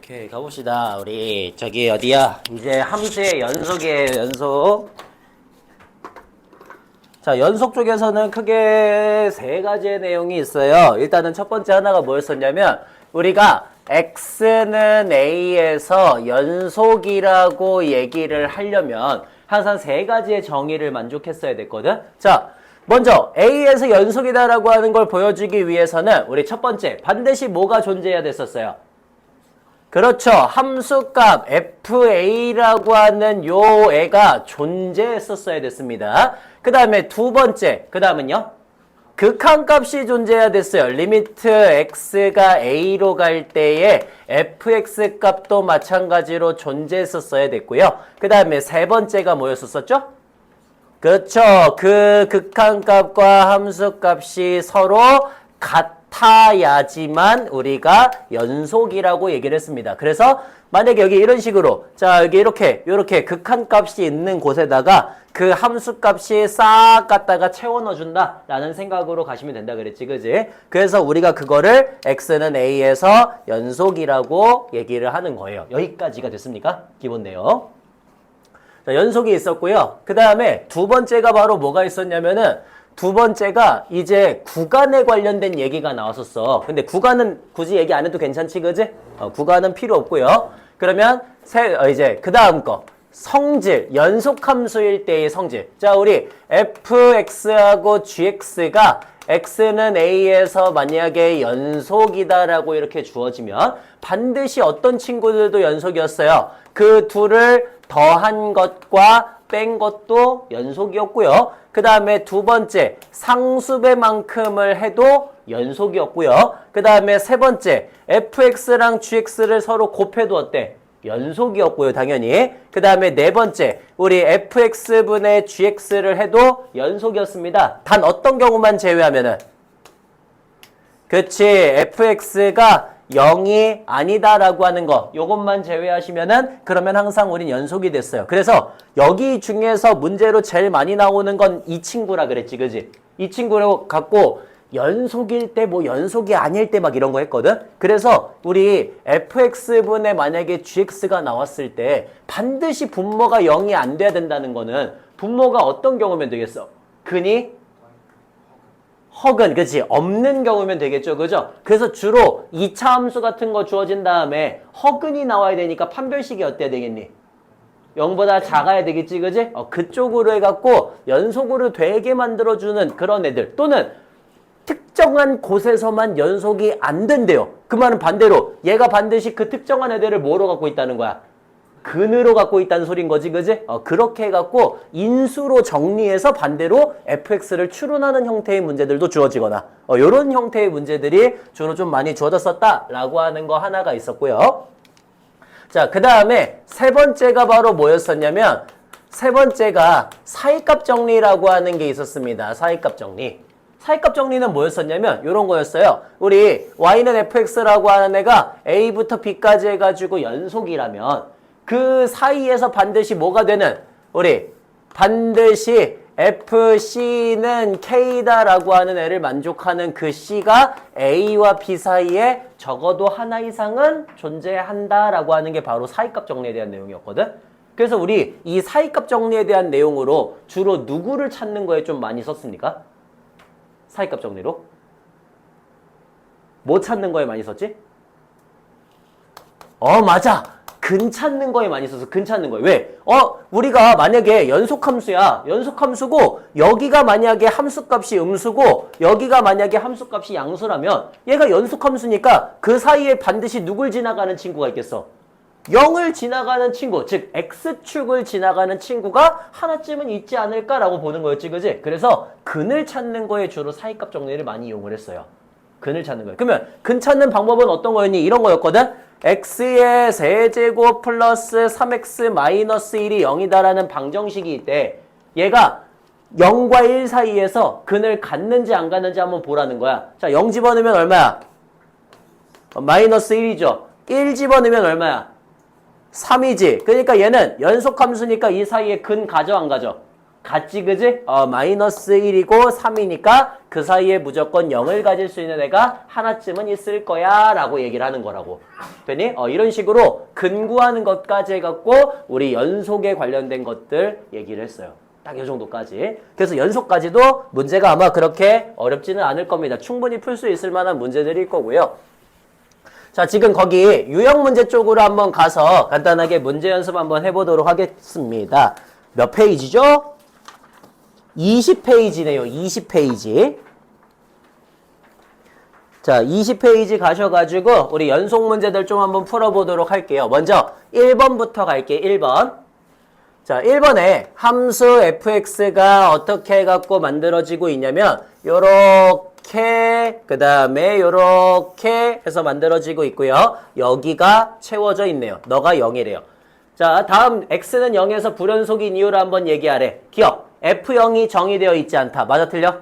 오케이, 가봅시다. 우리 저기 어디야? 이제 함수의 연속이에요, 연속. 자, 연속 쪽에서는 크게 세 가지의 내용이 있어요. 일단은 첫 번째 하나가 뭐였었냐면 우리가 x는 a에서 연속이라고 얘기를 하려면 항상 세 가지의 정의를 만족했어야 됐거든. 자, 먼저 a에서 연속이다라고 하는 걸 보여주기 위해서는 우리 첫 번째 반드시 뭐가 존재해야 됐었어요? 그렇죠. 함수값 fa라고 하는 요 애가 존재했었어야 됐습니다. 그 다음에 두 번째, 그 다음은요? 극한값이 존재해야 됐어요. 리미트 x가 a로 갈 때에 fx 값도 마찬가지로 존재했었어야 됐고요. 그 다음에 세 번째가 뭐였었죠? 그렇죠. 그 극한값과 함수값이 서로 같아야지만 우리가 연속이라고 얘기를 했습니다. 그래서 만약에 여기 이런 식으로 자 여기 이렇게 극한값이 있는 곳에다가 그 함수값이 싹 갖다가 채워 넣어준다 라는 생각으로 가시면 된다 그랬지, 그지? 그래서 우리가 그거를 x는 a에서 연속이라고 얘기를 하는 거예요. 여기까지가 됐습니까? 기본 내용. 자, 연속이 있었고요. 그 다음에 두 번째가 바로 뭐가 있었냐면은 두 번째가 이제 구간에 관련된 얘기가 나왔었어. 근데 구간은 굳이 얘기 안 해도 괜찮지, 그지? 구간은 필요 없고요. 그러면 이제 그 다음 거 성질, 연속함수일 때의 성질. 자, 우리 fx하고 gx가 x는 a에서 만약에 연속이다라고 이렇게 주어지면 반드시 어떤 친구들도 연속이었어요. 그 둘을 더한 것과 뺀 것도 연속이었고요. 그 다음에 두 번째, 상수배만큼을 해도 연속이었고요. 그 다음에 세 번째, fx랑 gx를 서로 곱해도 어때? 연속이었고요, 당연히. 그 다음에 네 번째, 우리 fx분의 gx를 해도 연속이었습니다. 단 어떤 경우만 제외하면은 그치, fx가 0이 아니다라고 하는 거 요것만 제외하시면은 그러면 항상 우린 연속이 됐어요. 그래서 여기 중에서 문제로 제일 많이 나오는 건 이 친구라 그랬지, 그지? 이 친구를 갖고 연속일 때 뭐 연속이 아닐 때 막 이런 거 했거든. 그래서 우리 fx분의 만약에 gx가 나왔을 때 반드시 분모가 0이 안 돼야 된다는 거는 분모가 어떤 경우면 되겠어? 근이 허근, 그치? 없는 경우면 되겠죠, 그죠? 그래서 주로 2차 함수 같은 거 주어진 다음에 허근이 나와야 되니까 판별식이 어때야 되겠니? 0보다 작아야 되겠지, 그지? 그쪽으로 해갖고 연속으로 되게 만들어주는 그런 애들 또는 특정한 곳에서만 연속이 안 된대요. 그 말은 반대로 얘가 반드시 그 특정한 애들을 뭐로 갖고 있다는 거야? 근으로 갖고 있다는 소린 거지, 그지? 그렇게 해갖고 인수로 정리해서 반대로 fx를 추론하는 형태의 문제들도 주어지거나 요런 형태의 문제들이 주로 좀 많이 주어졌었다라고 하는 거 하나가 있었고요. 자, 그 다음에 세 번째가 바로 뭐였었냐면 세 번째가 사이값 정리라고 하는 게 있었습니다. 사이값 정리. 사이값 정리는 뭐였었냐면 이런 거였어요. 우리 y는 fx라고 하는 애가 a부터 b까지 해가지고 연속이라면 그 사이에서 반드시 뭐가 되는? 우리 반드시 fc는 k다라고 하는 애를 만족하는 그 c가 a와 b 사이에 적어도 하나 이상은 존재한다라고 하는 게 바로 사이값 정리에 대한 내용이었거든. 그래서 우리 이 사이값 정리에 대한 내용으로 주로 누구를 찾는 거에 좀 많이 썼습니까? 사이값 정리로? 뭐 찾는 거에 많이 썼지? 맞아! 근 찾는 거에 많이 써서 근 찾는 거예요. 왜? 우리가 만약에 연속함수야. 연속함수고 여기가 만약에 함수값이 음수고 여기가 만약에 함수값이 양수라면 얘가 연속함수니까 그 사이에 반드시 누굴 지나가는 친구가 있겠어? 0을 지나가는 친구, 즉 x축을 지나가는 친구가 하나쯤은 있지 않을까라고 보는 거였지, 그지? 그래서 근을 찾는 거에 주로 사이값 정리를 많이 이용을 했어요. 근을 찾는 거예요. 그러면 근 찾는 방법은 어떤 거였니? 이런 거였거든? x의 세제곱 플러스 3x 마이너스 1이 0이다라는 방정식이 있대. 얘가 0과 1 사이에서 근을 갖는지 안 갖는지 한번 보라는 거야. 자, 0 집어넣으면 얼마야? 마이너스 1이죠. 1 집어넣으면 얼마야? 3이지. 그러니까 얘는 연속함수니까 이 사이에 근 가져 안 가져? 같지 그지? 마이너스 1이고 3이니까 그 사이에 무조건 0을 가질 수 있는 애가 하나쯤은 있을 거야 라고 얘기를 하는 거라고. 되니? 이런 식으로 근구하는 것까지 해갖고 우리 연속에 관련된 것들 얘기를 했어요. 딱 이 정도까지. 그래서 연속까지도 문제가 아마 그렇게 어렵지는 않을 겁니다. 충분히 풀 수 있을 만한 문제들일 거고요. 자, 지금 거기 유형 문제 쪽으로 한번 가서 간단하게 문제 연습 한번 해보도록 하겠습니다. 몇 페이지죠? 20페이지네요. 20페이지. 자, 20페이지 가셔가지고 우리 연속 문제들 좀 한번 풀어보도록 할게요. 먼저 1번부터 갈게요. 1번. 자, 1번에 함수 fx가 어떻게 해갖고 만들어지고 있냐면 요렇게 그 다음에 요렇게 해서 만들어지고 있고요. 여기가 채워져 있네요. 너가 0이래요. 자, 다음 x는 0에서 불연속인 이유를 한번 얘기하래. 기억. f0이 정의되어 있지 않다. 맞아 틀려?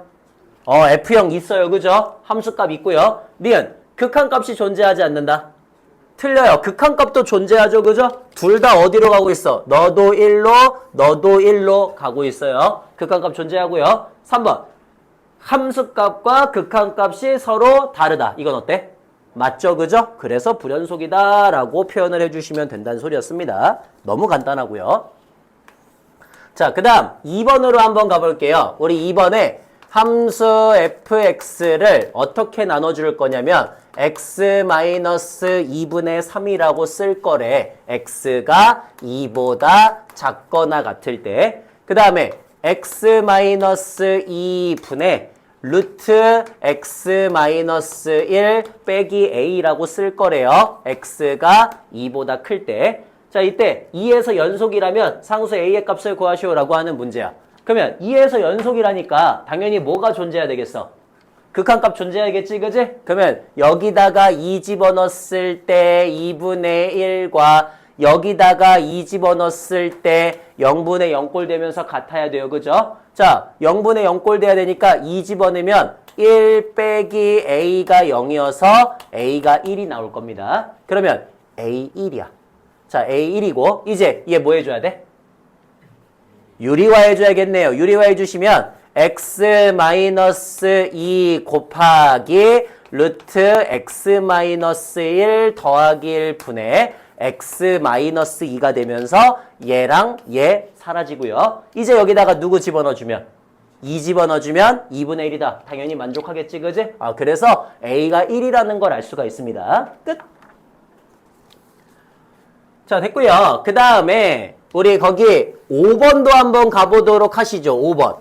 f0 있어요. 그죠? 함수값 있고요. 니은 극한값이 존재하지 않는다. 틀려요. 극한값도 존재하죠. 그죠? 둘 다 어디로 가고 있어? 너도 1로, 너도 1로 가고 있어요. 극한값 존재하고요. 3번. 함수값과 극한값이 서로 다르다. 이건 어때? 맞죠? 그죠? 그래서 불연속이다 라고 표현을 해주시면 된다는 소리였습니다. 너무 간단하고요. 자, 그 다음 2번으로 한번 가볼게요. 우리 2번에 함수 fx를 어떻게 나눠줄 거냐면 x-2분의 3이라고 쓸 거래. x가 2보다 작거나 같을 때. 그 다음에 x-2분의 루트 x-1 빼기 a라고 쓸 거래요. x가 2보다 클 때. 자, 이때 2에서 연속이라면 상수 a의 값을 구하시오라고 하는 문제야. 그러면 2에서 연속이라니까 당연히 뭐가 존재해야 되겠어? 극한값 존재해야겠지, 그지? 그러면 여기다가 2 집어넣었을 때 2분의 1과 여기다가 2 집어넣었을 때 0분의 0꼴 되면서 같아야 돼요, 그죠? 자, 0분의 0꼴 돼야 되니까 2 집어넣으면 1 빼기 a가 0이어서 a가 1이 나올 겁니다. 그러면 a1이야. 자, a1이고 이제 얘 뭐 해줘야 돼? 유리화 해줘야겠네요. 유리화 해주시면 x-2 곱하기 루트 x-1 더하기 1분의 x-2가 되면서 얘랑 얘 사라지고요. 이제 여기다가 누구 집어넣어주면? 2 집어넣어주면 2분의 1이다. 당연히 만족하겠지, 그지? 그래서 a가 1이라는 걸 알 수가 있습니다. 끝! 자, 됐고요. 그 다음에 우리 거기 5번도 한번 가보도록 하시죠. 5번.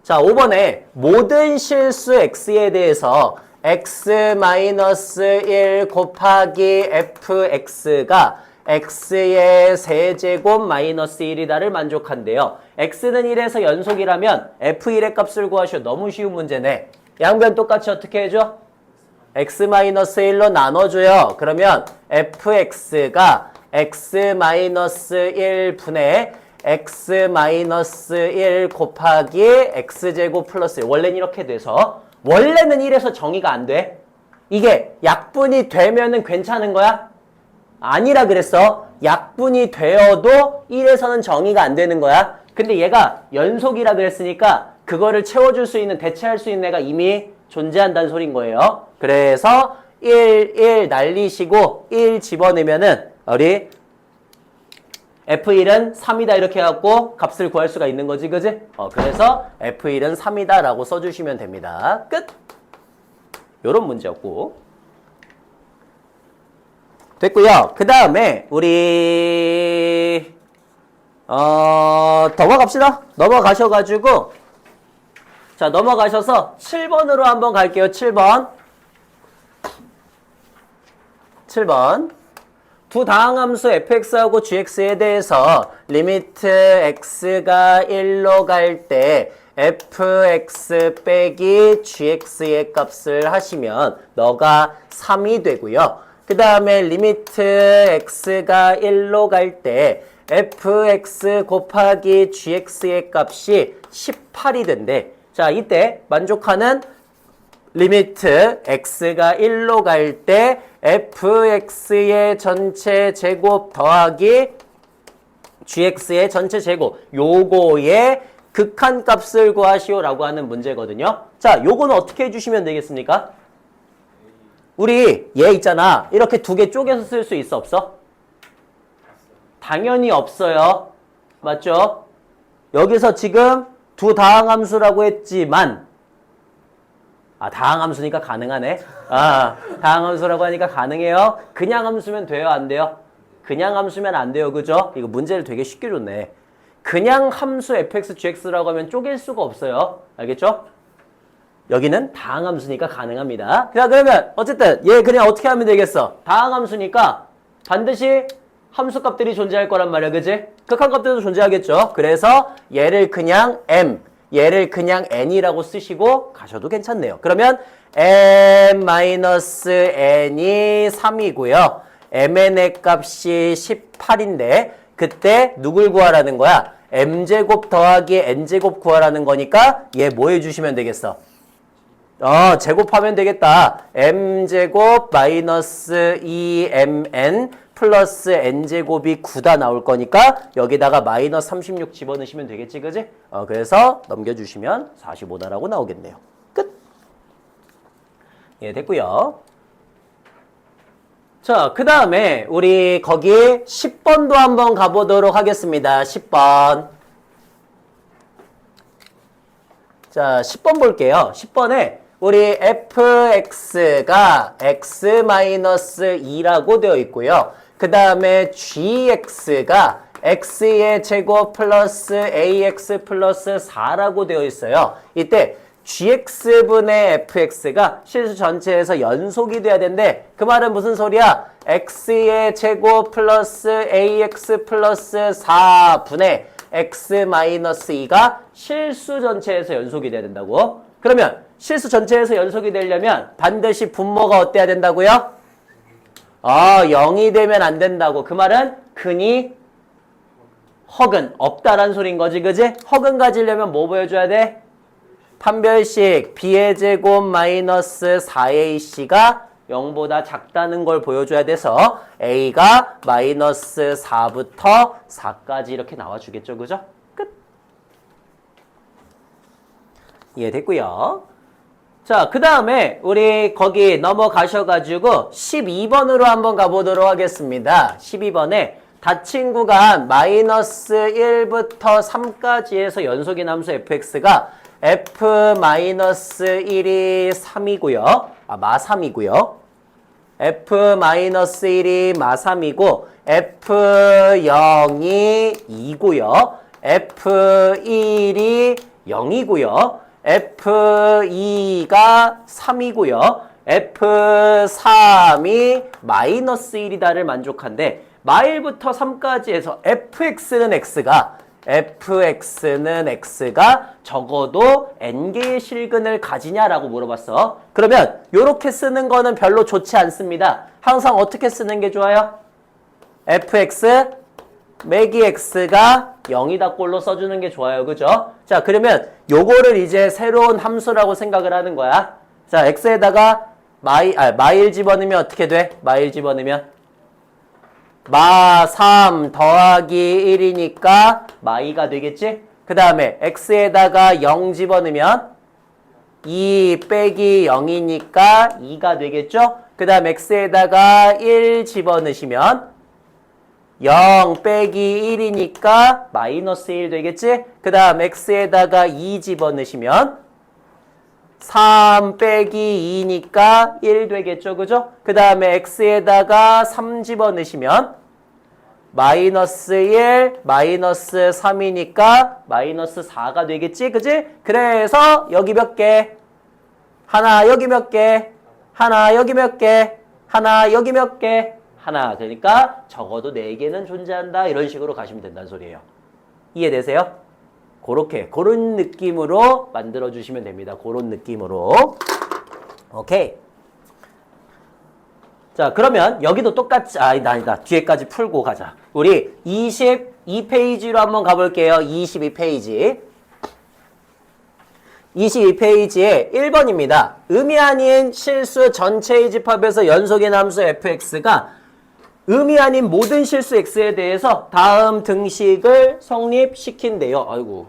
자, 5번에 모든 실수 x에 대해서 x-1 곱하기 fx가 x의 세제곱 마이너스 1이다를 만족한대요. x는 1에서 연속이라면 f1의 값을 구하시오. 너무 쉬운 문제네. 양변 똑같이 어떻게 해줘? x-1로 나눠줘요. 그러면 fx가 x-1분의 x-1 곱하기 x제곱 플러스 1. 원래는 이렇게 돼서 원래는 1에서 정의가 안 돼. 이게 약분이 되면은 괜찮은 거야? 아니라 그랬어. 약분이 되어도 1에서는 정의가 안 되는 거야. 근데 얘가 연속이라 그랬으니까 그거를 채워줄 수 있는, 대체할 수 있는 애가 이미 존재한다는 소린 거예요. 그래서 1 날리시고 1 집어넣으면은 우리 F1은 3이다 이렇게 해갖고 값을 구할 수가 있는 거지, 그지? 그래서 F1은 3이다 라고 써주시면 됩니다. 끝! 요런 문제였고. 됐고요. 그 다음에 우리 넘어갑시다. 넘어가셔가지고 자, 넘어가셔서 7번으로 한번 갈게요. 7번. 두 다항함수 fx하고 gx에 대해서 리미트 x가 1로 갈 때 fx 빼기 gx의 값을 하시면 너가 3이 되고요. 그 다음에 리미트 x가 1로 갈 때 fx 곱하기 gx의 값이 18이 된대. 자, 이때 만족하는 리미트 x가 1로 갈 때 fx의 전체 제곱 더하기 gx의 전체 제곱 요거의 극한값을 구하시오라고 하는 문제거든요. 자, 요거는 어떻게 해주시면 되겠습니까? 우리 얘 있잖아. 이렇게 두 개 쪼개서 쓸 수 있어 없어? 당연히 없어요. 맞죠? 여기서 지금 두 다항함수라고 했지만 다항함수니까 가능하네. 다항함수라고 하니까 가능해요. 그냥 함수면 돼요? 안 돼요? 그냥 함수면 안 돼요. 그죠? 이거 문제를 되게 쉽게 줬네. 그냥 함수 fx, gx라고 하면 쪼갤 수가 없어요. 알겠죠? 여기는 다항함수니까 가능합니다. 자, 그러면 어쨌든 얘 그냥 어떻게 하면 되겠어? 다항함수니까 반드시 함수값들이 존재할 거란 말이야. 그지? 극한값들도 존재하겠죠. 그래서 얘를 그냥 m, 얘를 그냥 n이라고 쓰시고 가셔도 괜찮네요. 그러면 m-n이 3이고요. mn의 값이 18인데 그때 누굴 구하라는 거야? m제곱 더하기 n제곱 구하라는 거니까 얘 뭐 해주시면 되겠어? 제곱하면 되겠다. m제곱 마이너스 2mn 플러스 n제곱이 9다 나올 거니까 여기다가 마이너스 36 집어넣으시면 되겠지, 그지? 그래서 넘겨주시면 45다라고 나오겠네요. 끝! 예, 됐고요. 자, 그 다음에 우리 거기 10번도 한번 가보도록 하겠습니다. 10번. 자, 10번 볼게요. 10번에 우리 fx가 x-2라고 되어 있고요. 그 다음에 gx가 x의 제곱 플러스 ax 플러스 4라고 되어 있어요. 이때 gx분의 fx가 실수 전체에서 연속이 돼야 되는데 그 말은 무슨 소리야? x의 제곱 플러스 ax 플러스 4분의 x-2가 실수 전체에서 연속이 돼야 된다고? 그러면 실수 전체에서 연속이 되려면 반드시 분모가 어때야 된다고요? 0이 되면 안 된다고. 그 말은 근이 허근 없다란 소린 거지, 그지? 허근 가지려면 뭐 보여줘야 돼? 판별식 b의 제곱 마이너스 4ac가 0보다 작다는 걸 보여줘야 돼서 a가 마이너스 4부터 4까지 이렇게 나와주겠죠, 그죠? 끝. 이해됐고요. 자, 그 다음에 우리 거기 넘어가셔가지고 12번으로 한번 가보도록 하겠습니다. 12번에 닫힌 구간 마이너스 1부터 3까지에서 연속인 함수 fx가 f-1이 3이고요. 마3이고요. f-1이 마3이고 f0이 2고요. f1이 0이고요. f2가 3이고요. f3이 마이너스 1이다를 만족한데 마1부터 3까지에서 fx는 x가 적어도 n개의 실근을 가지냐라고 물어봤어. 그러면 이렇게 쓰는 거는 별로 좋지 않습니다. 항상 어떻게 쓰는 게 좋아요? fx 매기 x가 0이다 꼴로 써주는 게 좋아요. 그죠? 자, 그러면 요거를 이제 새로운 함수라고 생각을 하는 거야. 자, x에다가 마1 집어넣으면 어떻게 돼? 마1 집어넣으면 마3 더하기 1이니까 마2가 되겠지? 그 다음에 x에다가 0 집어넣으면 2 빼기 0이니까 2가 되겠죠? 그 다음 x에다가 1 집어넣으시면 0 빼기 1이니까 마이너스 1 되겠지? 그 다음 x에다가 2 집어넣으시면 3 빼기 2니까 1 되겠죠? 그죠? 그 다음에 x에다가 3 집어넣으시면 마이너스 1, 마이너스 3이니까 마이너스 4가 되겠지? 그지? 그래서 여기 몇 개? 하나, 여기 몇 개? 하나, 여기 몇 개? 하나, 여기 몇 개? 하나. 그러니까 적어도 4개는 존재한다. 이런 식으로 가시면 된다는 소리예요. 이해되세요? 그런 느낌으로 만들어 주시면 됩니다. 그런 느낌으로. 오케이. 자, 그러면 여기도 똑같이 아니다. 뒤에까지 풀고 가자. 우리 22페이지로 한번 가볼게요. 22페이지. 22페이지에 1번입니다. 의미 아닌 실수 전체의 집합에서 연속인 함수 fx가 음이 아닌 모든 실수 x에 대해서 다음 등식을 성립시킨대요. 아이고.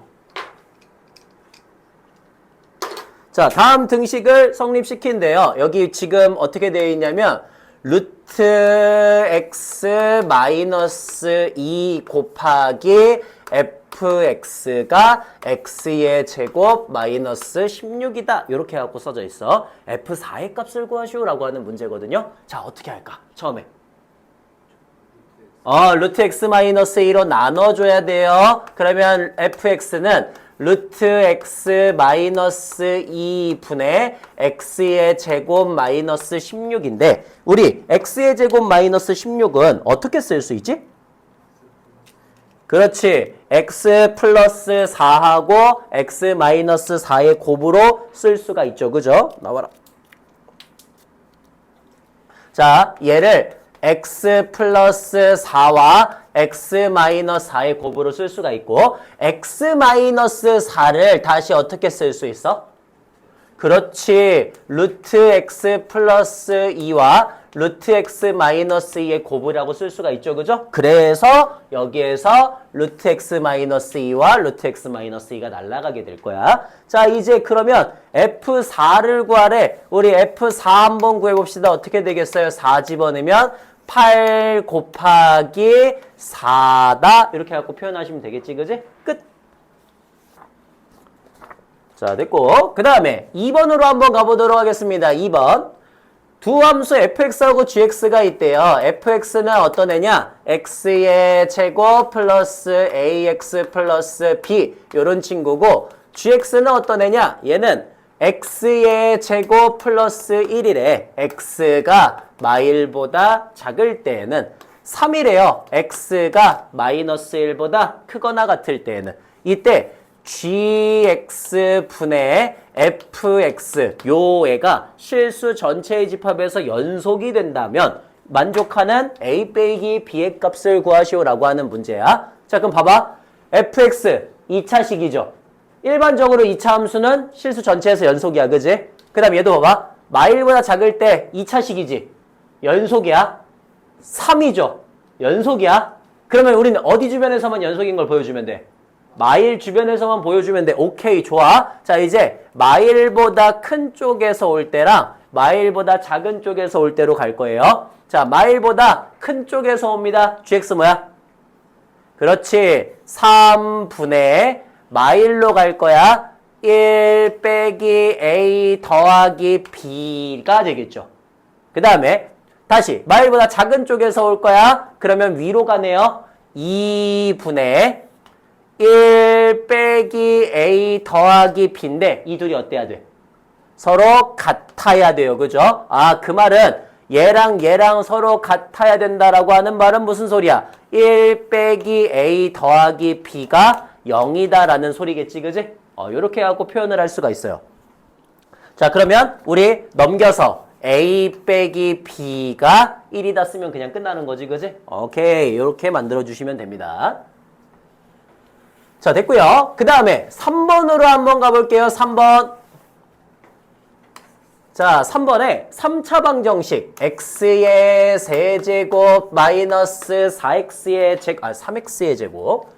자, 다음 등식을 성립시킨대요. 여기 지금 어떻게 되어 있냐면 루트 x 마이너스 2 곱하기 fx가 x의 제곱 마이너스 16이다. 이렇게 해갖고 써져 있어. f4의 값을 구하시오라고 하는 문제거든요. 자, 어떻게 할까? 처음에. 루트 x 마이너스 2로 나눠줘야 돼요. 그러면 fx는 루트 x 마이너스 2분의 x의 제곱 마이너스 16인데 우리 x의 제곱 마이너스 16은 어떻게 쓸 수 있지? 그렇지. x 플러스 4하고 x 마이너스 4의 곱으로 쓸 수가 있죠. 그죠? 나와라. 자, 얘를 x 플러스 4와 x 마이너스 4의 곱으로 쓸 수가 있고 x 마이너스 4를 다시 어떻게 쓸 수 있어? 그렇지. 루트 x 플러스 2와 루트 x 마이너스 2의 곱이라고 쓸 수가 있죠. 그죠? 그래서 여기에서 루트 x 마이너스 2와 루트 x 마이너스 2가 날아가게 될 거야. 자, 이제 그러면 f4를 구하래. 우리 f4 한번 구해봅시다. 어떻게 되겠어요? 4 집어넣으면 8 곱하기 4다. 이렇게 해갖고 표현하시면 되겠지. 그지? 끝. 자, 됐고. 그 다음에 2번으로 한번 가보도록 하겠습니다. 2번. 두 함수 fx하고 gx가 있대요. fx는 어떤 애냐? x의 제곱 플러스 ax 플러스 b 이런 친구고 gx는 어떤 애냐? 얘는 x의 제곱 플러스 1이래. x가 마일보다 작을 때에는 3이래요. x가 마이너스 1보다 크거나 같을 때에는. 이때 gx분의 fx 요 애가 실수 전체의 집합에서 연속이 된다면 만족하는 a 빼기 b의 값을 구하시오라고 하는 문제야. 자, 그럼 봐봐. fx 2차식이죠. 일반적으로 2차 함수는 실수 전체에서 연속이야. 그지? 그 다음 얘도 봐봐. 마일보다 작을 때 2차식이지. 연속이야. 3이죠. 연속이야. 그러면 우리는 어디 주변에서만 연속인 걸 보여주면 돼? 마일 주변에서만 보여주면 돼. 오케이, 좋아. 자, 이제 마일보다 큰 쪽에서 올 때랑 마일보다 작은 쪽에서 올 때로 갈 거예요. 자, 마일보다 큰 쪽에서 옵니다. gx 뭐야? 그렇지. 3분의 마일로 갈 거야. 1 빼기 a 더하기 b가 되겠죠. 그 다음에 다시 마일보다 작은 쪽에서 올 거야. 그러면 위로 가네요. 2분의 1 빼기 a 더하기 b인데 이 둘이 어때야 돼? 서로 같아야 돼요. 그죠? 아, 그 말은 얘랑 얘랑 서로 같아야 된다라고 하는 말은 무슨 소리야? 1 빼기 a 더하기 b가 0이다라는 소리겠지. 그지? 요렇게 해갖고 표현을 할 수가 있어요. 자, 그러면 우리 넘겨서 a 빼기 b가 1이다 쓰면 그냥 끝나는 거지. 그지? 오케이. 요렇게 만들어주시면 됩니다. 자, 됐고요. 그 다음에 3번으로 한번 가볼게요. 3번. 자, 3번에 3차 방정식 x의 세제곱 마이너스 4x의 제곱 3x의 제곱.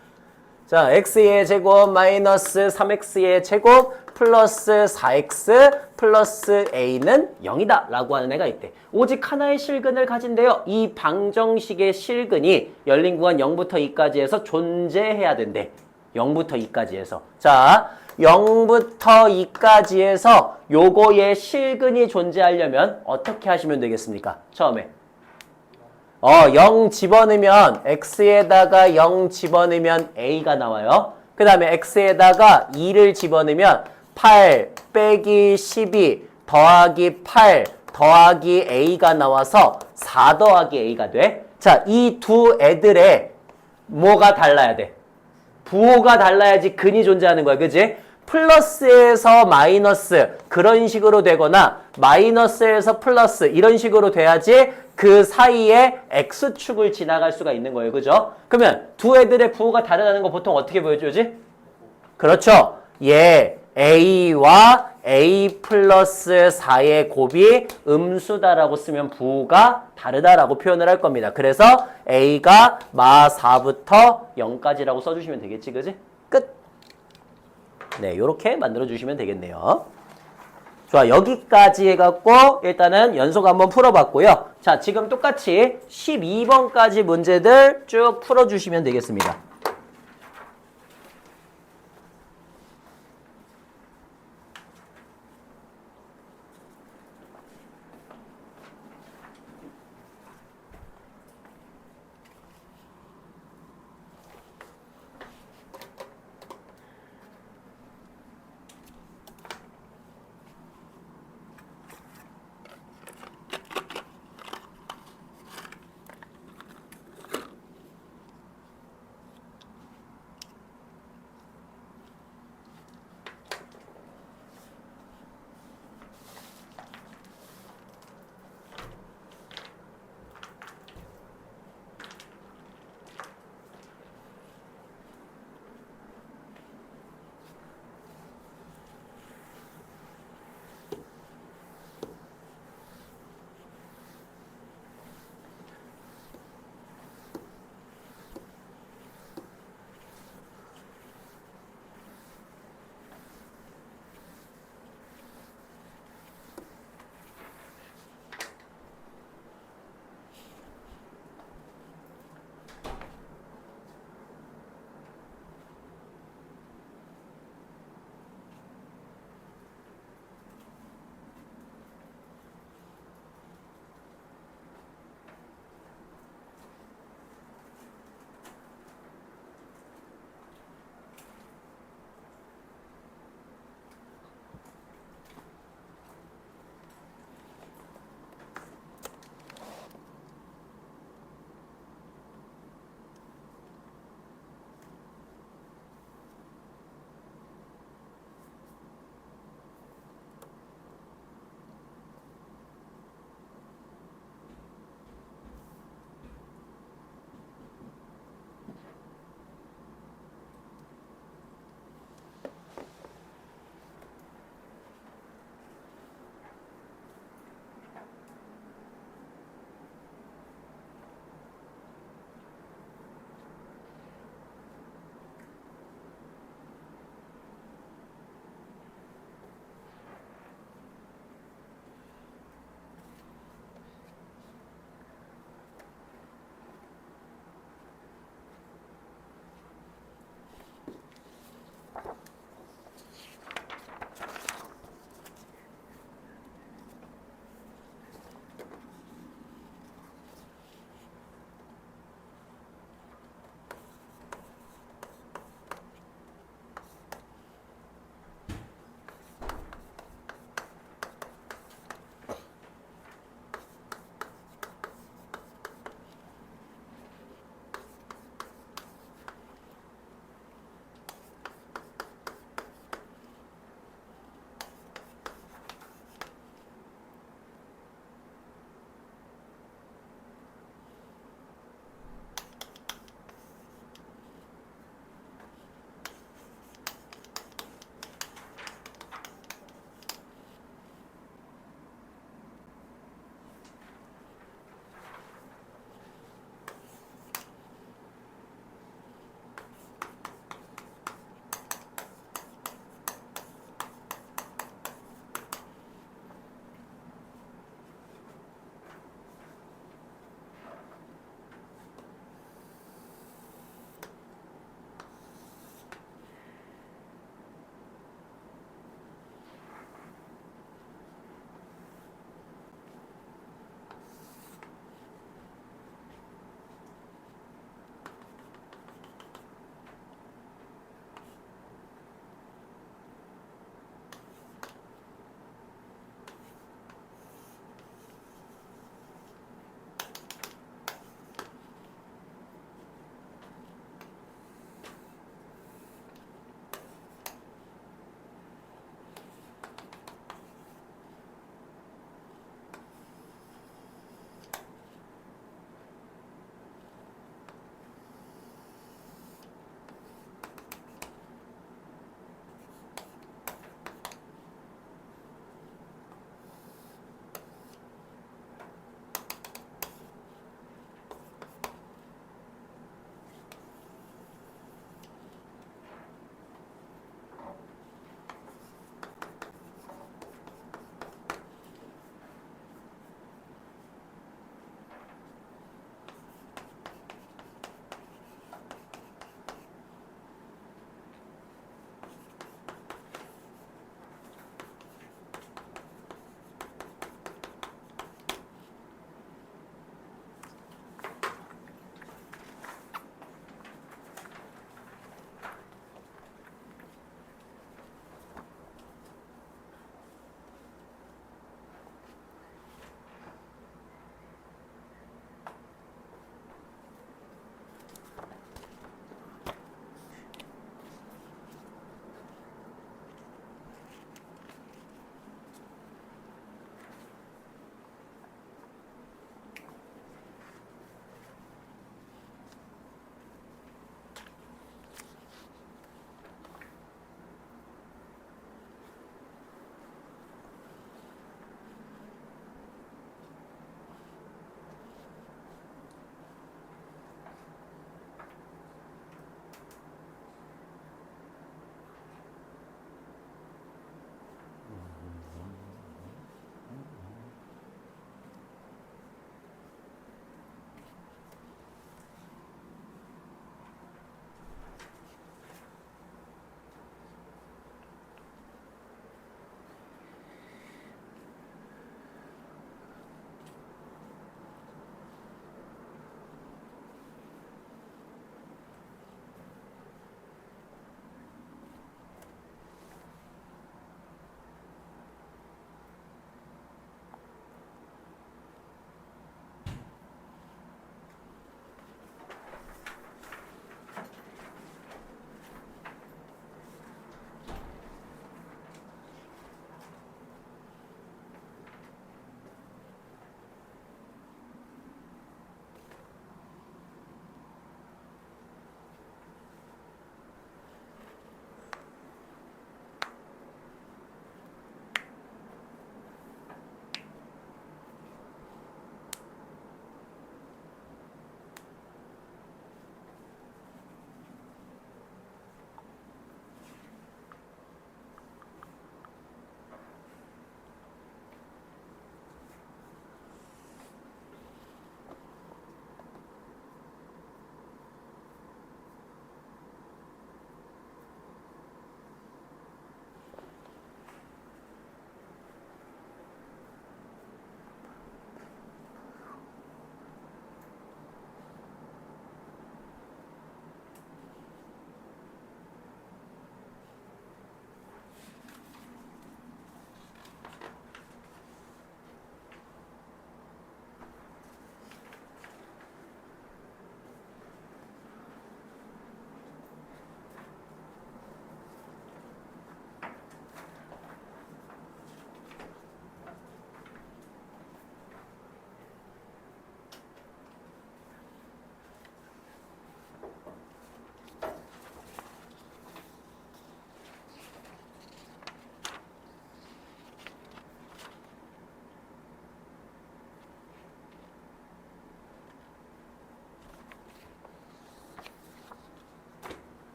자, x의 제곱 마이너스 3x의 제곱 플러스 4x 플러스 a는 0이다 라고 하는 애가 있대. 오직 하나의 실근을 가진대요. 이 방정식의 실근이 열린 구간 0부터 2까지 해서 존재해야 된대. 0부터 2까지 해서. 자, 0부터 2까지 해서 요거의 실근이 존재하려면 어떻게 하시면 되겠습니까? 처음에. 0 집어넣으면 x에다가 0 집어넣으면 a가 나와요. 그 다음에 x에다가 2를 집어넣으면 8 빼기 12 더하기 8 더하기 a가 나와서 4 더하기 a가 돼. 자, 이 두 애들의 뭐가 달라야 돼? 부호가 달라야지 근이 존재하는 거야. 그지? 플러스에서 마이너스 그런 식으로 되거나 마이너스에서 플러스 이런 식으로 돼야지 그 사이에 x축을 지나갈 수가 있는 거예요. 그죠? 그러면 두 애들의 부호가 다르다는 거 보통 어떻게 보여주지? 그렇죠. 얘 a와 a 플러스 4의 곱이 음수다라고 쓰면 부호가 다르다라고 표현을 할 겁니다. 그래서 a가 마 4부터 0까지라고 써주시면 되겠지, 그지? 끝. 네, 이렇게 만들어주시면 되겠네요. 좋아, 여기까지 해갖고 일단은 연속 한번 풀어봤고요. 자, 지금 똑같이 12번까지 문제들 쭉 풀어주시면 되겠습니다.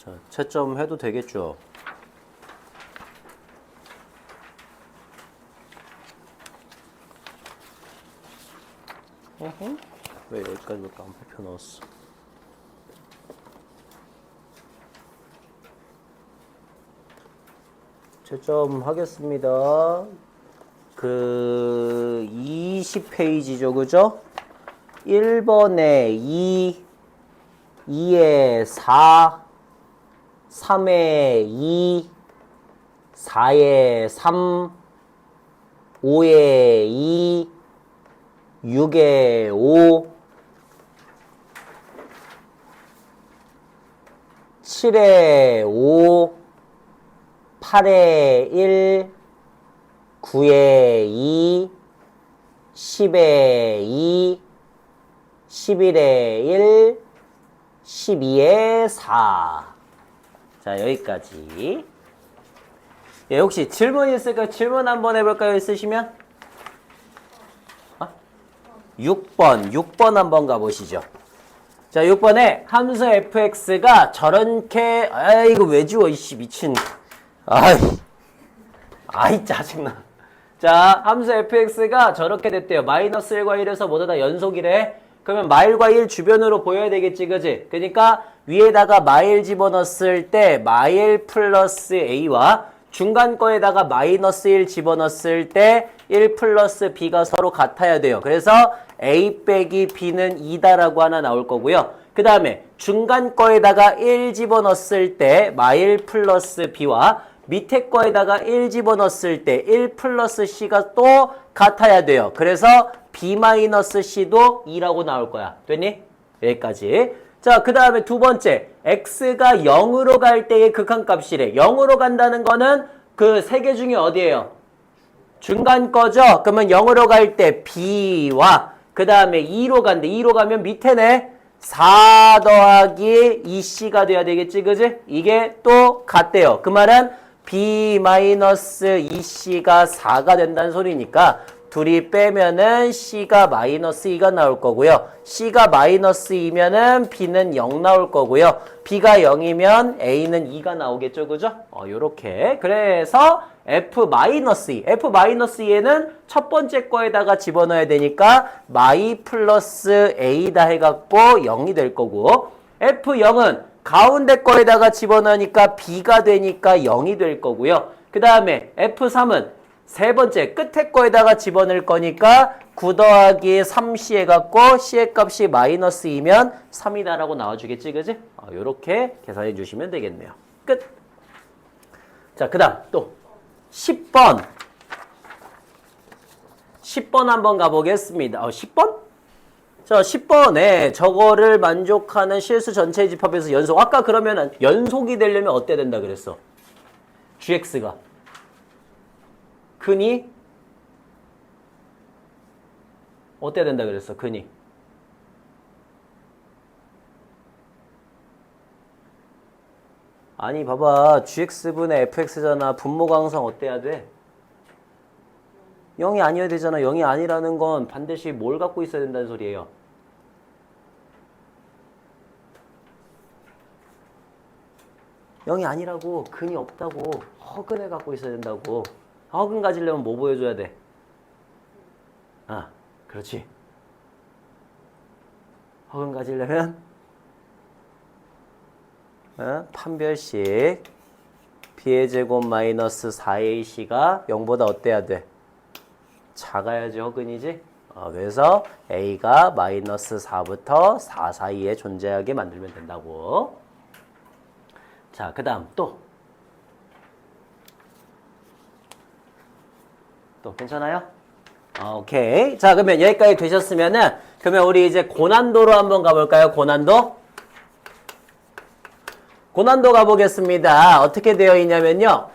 자, 채점 해도 되겠죠? 왜 여기까지밖에 안 뽑혀 넣었어? 채점 하겠습니다. 그 20페이지죠, 그죠? 1번에 2, 2에 4, 3에 2, 4에 3, 5에 2, 6에 5, 7에 5, 8에 1, 9에 2, 10에 2, 11에 1, 12에 4. 자, 여기까지. 예, 혹시 질문 있을까요? 질문 한번 해볼까요? 있으시면? 6번 한번 가보시죠. 자, 6번에 함수 fx가 저렇게, 이거 왜 지워, 이씨, 미친. 아이, 짜증나. 자, 함수 fx가 저렇게 됐대요. 마이너스 1과 1에서 모두 다 연속이래. 그러면 마일과 1 주변으로 보여야 되겠지, 그지? 그러니까 위에다가 마일 집어넣었을 때 마일 플러스 a와 중간 거에다가 마이너스 1 집어넣었을 때 1 플러스 b가 서로 같아야 돼요. 그래서 a 빼기 b는 2다라고 하나 나올 거고요. 그 다음에 중간 거에다가 1 집어넣었을 때 마일 플러스 b와 밑에 거에다가 1 집어넣었을 때 1 플러스 c가 또 같아야 돼요. 그래서 b-c도 2라고 나올 거야. 됐니? 여기까지. 자, 그 다음에 두 번째. x가 0으로 갈 때의 극한값이래. 0으로 간다는 거는 그 세 개 중에 어디예요? 중간 거죠? 그러면 0으로 갈 때 b와 그 다음에 2로 간대. 2로 가면 밑에네. 4 더하기 2c가 돼야 되겠지, 그지? 이게 또 같대요. 그 말은 b-2c가 4가 된다는 소리니까 둘이 빼면은 c가 마이너스 2가 나올 거고요. c가 마이너스 2면은 b는 0 나올 거고요. b가 0이면 a는 2가 나오겠죠, 그죠? 요렇게. 그래서 f-2. f-2에는 첫 번째 거에다가 집어넣어야 되니까 마이 플러스 a다 해갖고 0이 될 거고, f0은 가운데 거에다가 집어넣으니까 b가 되니까 0이 될 거고요. 그 다음에 f3은 세 번째 끝에 거에다가 집어넣을 거니까 9 더하기 3c 해갖고 c의 값이 마이너스 2면 3이다라고 나와주겠지, 그지? 요렇게 계산해 주시면 되겠네요. 끝. 자, 그 다음 또 10번. 10번 한번 가보겠습니다. 10번? 자, 10번에 저거를 만족하는 실수 전체 집합에서 연속. 아까 그러면 연속이 되려면 어때야 된다 그랬어? gx가. 근이 어때야 된다 그랬어? 근이. 아니, 봐봐. gx분의 fx잖아. 분모강성 어때야 돼? 0이 아니어야 되잖아. 0이 아니라는 건 반드시 뭘 갖고 있어야 된다는 소리예요. 영이 아니라고. 근이 없다고. 허근을 갖고 있어야 된다고. 허근 가지려면 뭐 보여줘야 돼? 그렇지. 허근 가지려면 판별식 b의 제곱 마이너스 4ac가 0보다 어때야 돼? 작아야지 허근이지? 그래서 a가 마이너스 4부터 4 사이에 존재하게 만들면 된다고. 자, 그 다음 또 괜찮아요? 오케이. 자, 그러면 여기까지 되셨으면은, 그러면 우리 이제 고난도로 한번 가볼까요? 고난도 가보겠습니다. 어떻게 되어 있냐면요.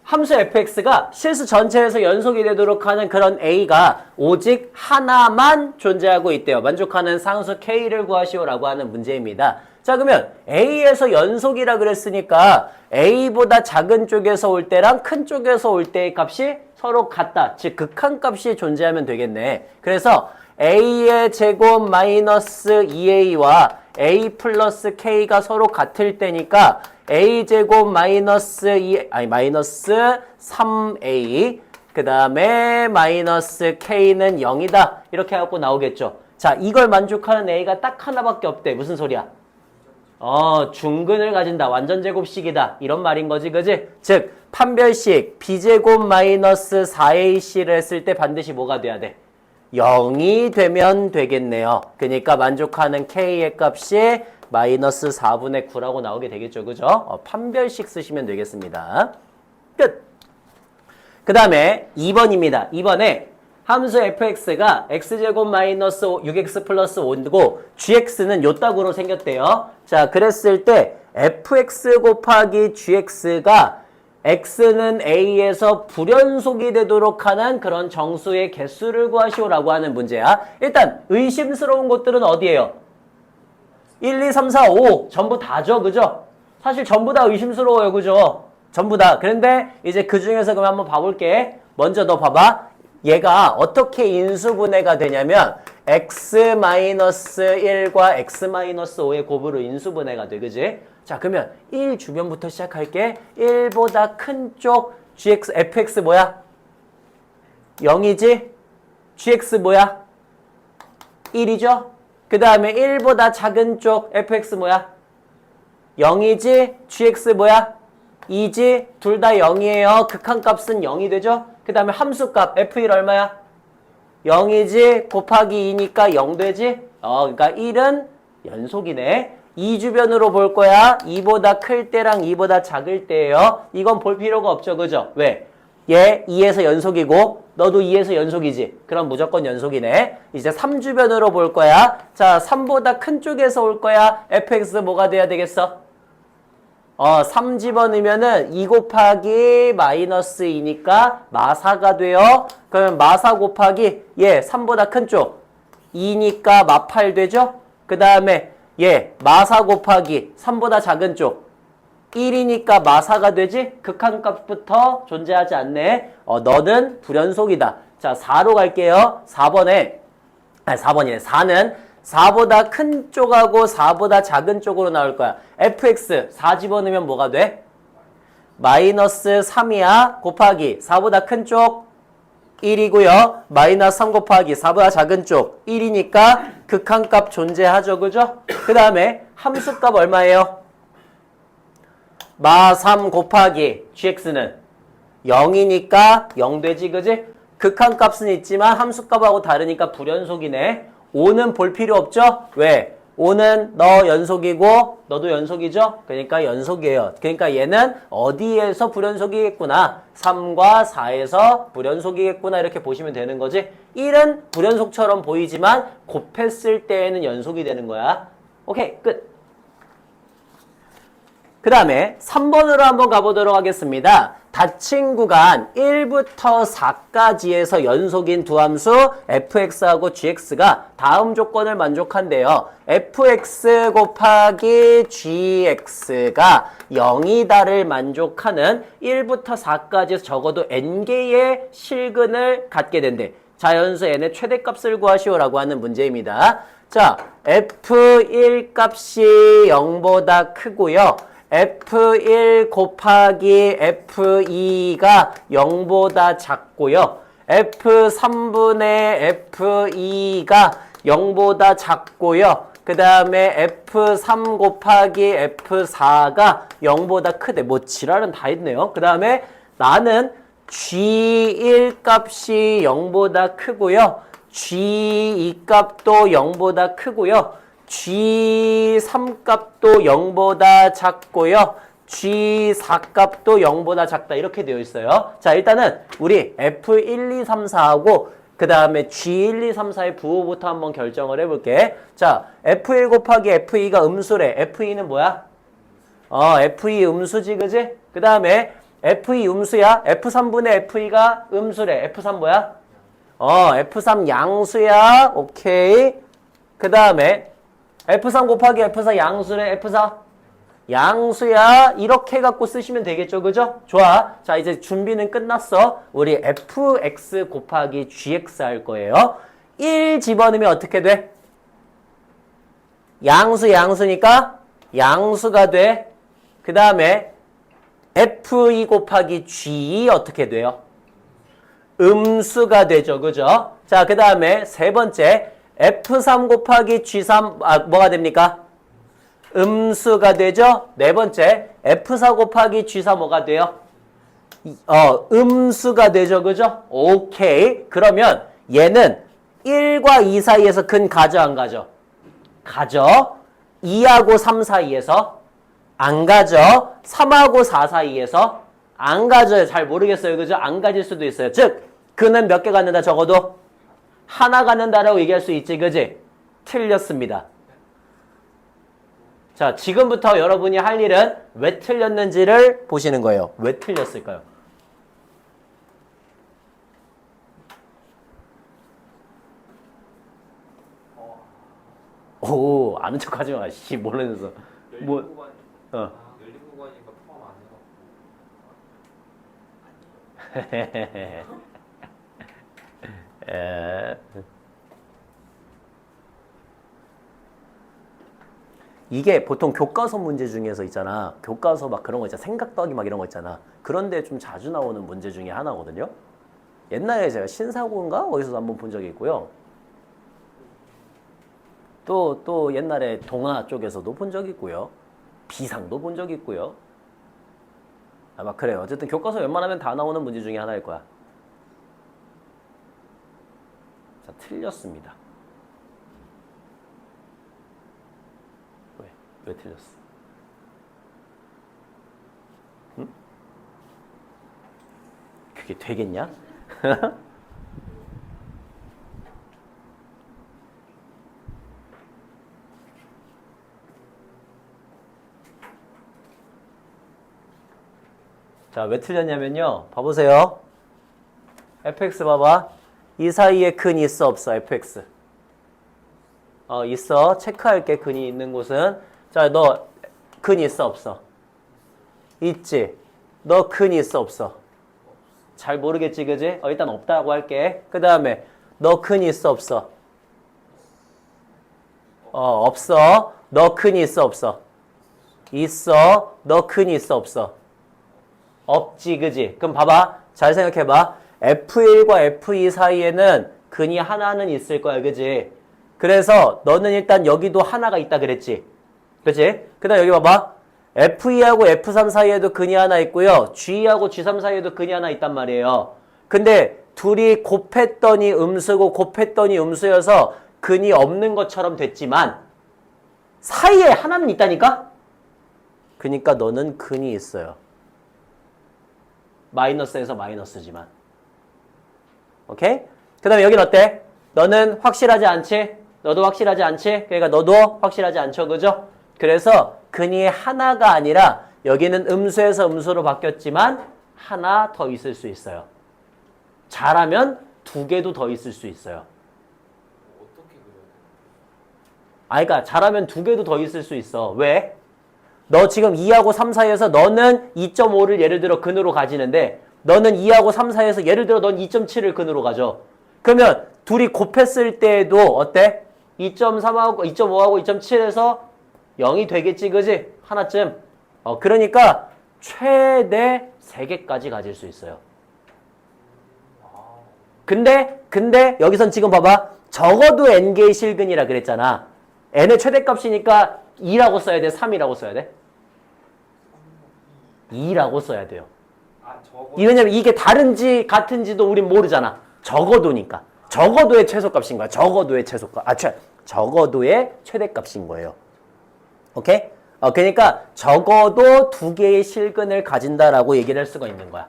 함수 fx가 실수 전체에서 연속이 되도록 하는 그런 a가 오직 하나만 존재하고 있대요. 만족하는 상수 k를 구하시오라고 하는 문제입니다. 자, 그러면 a에서 연속이라 그랬으니까 a보다 작은 쪽에서 올 때랑 큰 쪽에서 올 때의 값이 서로 같다. 즉 극한값이 존재하면 되겠네. 그래서 a의 제곱 마이너스 2a와 a 플러스 k가 서로 같을 때니까 a제곱 마이너스 2, 아니 마이너스 3a 그 다음에 마이너스 k는 0이다. 이렇게 해갖고 나오겠죠. 자, 이걸 만족하는 a가 딱 하나밖에 없대. 무슨 소리야? 중근을 가진다. 완전제곱식이다. 이런 말인 거지, 그지? 즉, 판별식 b제곱 마이너스 4ac를 했을 때 반드시 뭐가 돼야 돼? 0이 되면 되겠네요. 그러니까 만족하는 k의 값이 마이너스 4분의 9라고 나오게 되겠죠. 그죠? 판별식 쓰시면 되겠습니다. 끝! 그 다음에 2번입니다. 2번에 함수 fx가 x제곱 마이너스 6x 플러스 5고 gx는 요따구로 생겼대요. 자, 그랬을 때 fx 곱하기 gx가 x는 a에서 불연속이 되도록 하는 그런 정수의 개수를 구하시오라고 하는 문제야. 일단 의심스러운 것들은 어디예요? 1, 2, 3, 4, 5 전부 다죠. 그죠? 사실 전부 다 의심스러워요. 그죠? 전부 다. 그런데 이제 그 중에서 그럼 한번 봐볼게. 먼저 너 봐봐. 얘가 어떻게 인수분해가 되냐면 x-1과 x-5의 곱으로 인수분해가 돼. 그지? 자, 그러면 1 주변부터 시작할게. 1보다 큰 쪽 fx 뭐야? 0이지? gx 뭐야? 1이죠? 그 다음에 1보다 작은 쪽 fx 뭐야? 0이지? gx 뭐야? 2지? 둘 다 0이에요. 극한값은 0이 되죠? 그 다음에 함수값 f1 얼마야? 0이지? 곱하기 2니까 0 되지? 그러니까 1은 연속이네. 2주변으로 볼 거야. 2보다 클 때랑 2보다 작을 때예요. 이건 볼 필요가 없죠. 그죠? 왜? 얘 2에서 연속이고 너도 2에서 연속이지. 그럼 무조건 연속이네. 이제 3주변으로 볼 거야. 자, 3보다 큰 쪽에서 올 거야. fx 뭐가 돼야 되겠어? 3 집어넣으면은 2 곱하기 마이너스 2니까 마사가 돼요. 그러면 마사 곱하기 3보다 큰 쪽 2니까 마8 되죠? 그 다음에 마사 곱하기 3보다 작은 쪽 1이니까 마사가 되지? 극한값부터 존재하지 않네. 너는 불연속이다. 자, 4로 갈게요. 4번이네. 4는 4보다 큰 쪽하고 4보다 작은 쪽으로 나올 거야. fx 4 집어넣으면 뭐가 돼? 마이너스 3이야. 곱하기 4보다 큰 쪽 1이고요. 마이너스 3 곱하기 4보다 작은 쪽 1이니까 극한값 존재하죠. 그죠? 그 다음에 함수값 얼마예요? 마 3 곱하기 gx는 0이니까 0 되지. 그지? 극한값은 있지만 함수값하고 다르니까 불연속이네. 5는 볼 필요 없죠? 왜? 5는 너 연속이고 너도 연속이죠? 그러니까 연속이에요. 그러니까 얘는 어디에서 불연속이겠구나. 3과 4에서 불연속이겠구나. 이렇게 보시면 되는 거지. 1은 불연속처럼 보이지만 곱했을 때에는 연속이 되는 거야. 오케이, 끝. 그 다음에 3번으로 한번 가보도록 하겠습니다. 닫힌 구간 1부터 4까지에서 연속인 두 함수 fx하고 gx가 다음 조건을 만족한대요. fx 곱하기 gx가 0이다를 만족하는 1부터 4까지에서 적어도 n개의 실근을 갖게 된대. 자연수 n의 최대값을 구하시오라고 하는 문제입니다. 자, f1 값이 0보다 크고요. f1 곱하기 f2가 0보다 작고요. f3분의 f2가 0보다 작고요. 그 다음에 f3 곱하기 f4가 0보다 크대. 뭐 지랄은 다 있네요. 그 다음에 나는 g1 값이 0보다 크고요. g2 값도 0보다 크고요. G3 값도 0보다 작고요. G4 값도 0보다 작다. 이렇게 되어 있어요. 자, 일단은 우리 F1, 2, 3, 4하고 그 다음에 G1, 2, 3, 4의 부호부터 한번 결정을 해볼게. 자, F1 곱하기 F2가 음수래. F2는 뭐야? F2 음수지, 그지? 그 다음에 F2 음수야. F3분의 F2가 음수래. F3 뭐야? F3 양수야. 오케이. 그 다음에 F3 곱하기 F4 양수래. F4 양수야. 이렇게 갖고 쓰시면 되겠죠. 그죠? 좋아. 자, 이제 준비는 끝났어. 우리 fx 곱하기 gx 할 거예요. 1 집어넣으면 어떻게 돼? 양수니까 양수가 돼. 그 다음에 F2 곱하기 G 어떻게 돼요? 음수가 되죠. 그죠? 자, 그 다음에 세 번째 F3 곱하기 G3 뭐가 됩니까? 음수가 되죠. 네 번째 F4 곱하기 G3 뭐가 돼요? 음수가 되죠. 그죠? 오케이. 그러면 얘는 1과 2 사이에서 근 가져 안 가져? 가져. 2하고 3 사이에서 안 가져. 3하고 4 사이에서 안 가져요. 잘 모르겠어요. 그죠? 안 가질 수도 있어요. 즉 근은 몇 개 갖는다 적어도? 하나 갖는다라고 얘기할 수 있지. 그지? 틀렸습니다. 자, 지금부터 여러분이 할 일은 왜 틀렸는지를 보시는 거예요. 왜 틀렸을까요? 오, 아는 척 하지 마. 씨, 모르면서. 뭐, 열린 구간이니까 포함 안 해요. 이게 보통 교과서 문제 중에서 있잖아. 교과서 막 그런 거 있잖아. 생각 더하기 막 이런 거 있잖아. 그런데 좀 자주 나오는 문제 중에 하나거든요. 옛날에 제가 신사고인가? 어디서 한번 본 적이 있고요. 또 옛날에 동아 쪽에서도 본 적이 있고요. 비상도 본 적이 있고요. 아마 그래요. 어쨌든 교과서 웬만하면 다 나오는 문제 중에 하나일 거야. 자, 틀렸습니다. 왜 틀렸어? 응? 그게 되겠냐? 자, 왜 틀렸냐면요. 봐보세요. fx 봐봐. 이 사이에 근이 있어 없어? fx. 있어. 체크할게. 근이 있는 곳은. 자, 너 근이 있어 없어? 있지. 너 근이 있어 없어? 잘 모르겠지, 그지? 일단 없다고 할게. 그 다음에 너 근이 있어 없어? 없어. 너 근이 있어 없어? 있어. 너 근이 있어 없어? 없지, 그지? 그럼 봐봐. 잘 생각해봐. F1과 F2 사이에는 근이 하나는 있을 거야, 그지? 그래서 너는 일단 여기도 하나가 있다 그랬지? 그치? 그 다음 여기 봐봐. F2하고 F3 사이에도 근이 하나 있고요. G하고 G3 사이에도 근이 하나 있단 말이에요. 근데 둘이 곱했더니 음수고 곱했더니 음수여서 근이 없는 것처럼 됐지만 사이에 하나는 있다니까? 그러니까 너는 근이 있어요. 마이너스에서 마이너스지만. 오케이? 그 다음에 여긴 어때? 너는 확실하지 않지? 너도 확실하지 않지? 그러니까 너도 확실하지 않죠, 그죠? 그래서 근이 하나가 아니라 여기는 음수에서 음수로 바뀌었지만 하나 더 있을 수 있어요. 잘하면 두 개도 더 있을 수 있어요. 어떻게 그려야 돼요? 그러니까 잘하면 두 개도 더 있을 수 있어. 왜? 너 지금 2하고 3 사이에서 너는 2.5를 예를 들어 근으로 가지는데 너는 2하고 3 사이에서 예를 들어 넌 2.7을 근으로 가져. 그러면 둘이 곱했을 때에도 어때? 2.3하고 2.5하고 2.7에서 0이 되겠지, 그지? 하나쯤. 그러니까 최대 3개까지 가질 수 있어요. 근데 여기선 지금 봐봐. 적어도 n개의 실근이라 그랬잖아. n의 최대값이니까 2라고 써야 돼? 3이라고 써야 돼? 2라고 써야 돼요. 왜냐면 이게 다른지 같은지도 우린 모르잖아. 적어도니까. 적어도의 최소값인 거야. 적어도의 최소값. 적어도의 최대값인 거예요. 오케이? 그러니까 적어도 2개의 실근을 가진다라고 얘기를 할 수가 있는 거야.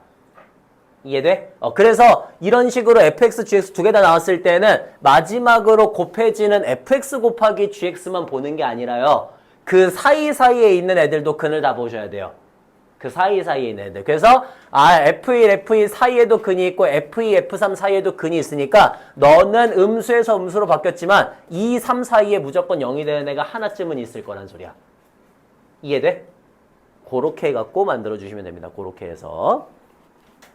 이해돼? 그래서 이런 식으로 fx, gx 두 개 다 나왔을 때는 마지막으로 곱해지는 fx 곱하기 gx만 보는 게 아니라요. 그 사이사이에 있는 애들도 근을 다 보셔야 돼요. 그 사이사이에 있는 애들. 그래서 F1, F2 사이에도 근이 있고 F2, F3 사이에도 근이 있으니까 너는 음수에서 음수로 바뀌었지만 2, 3 사이에 무조건 0이 되는 애가 하나쯤은 있을 거란 소리야. 이해돼? 그렇게 해갖고 만들어주시면 됩니다. 그렇게 해서.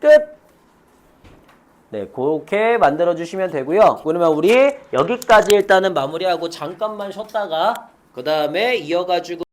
끝! 네, 그렇게 만들어주시면 되고요. 그러면 우리 여기까지 일단은 마무리하고 잠깐만 쉬었다가 그 다음에 이어가지고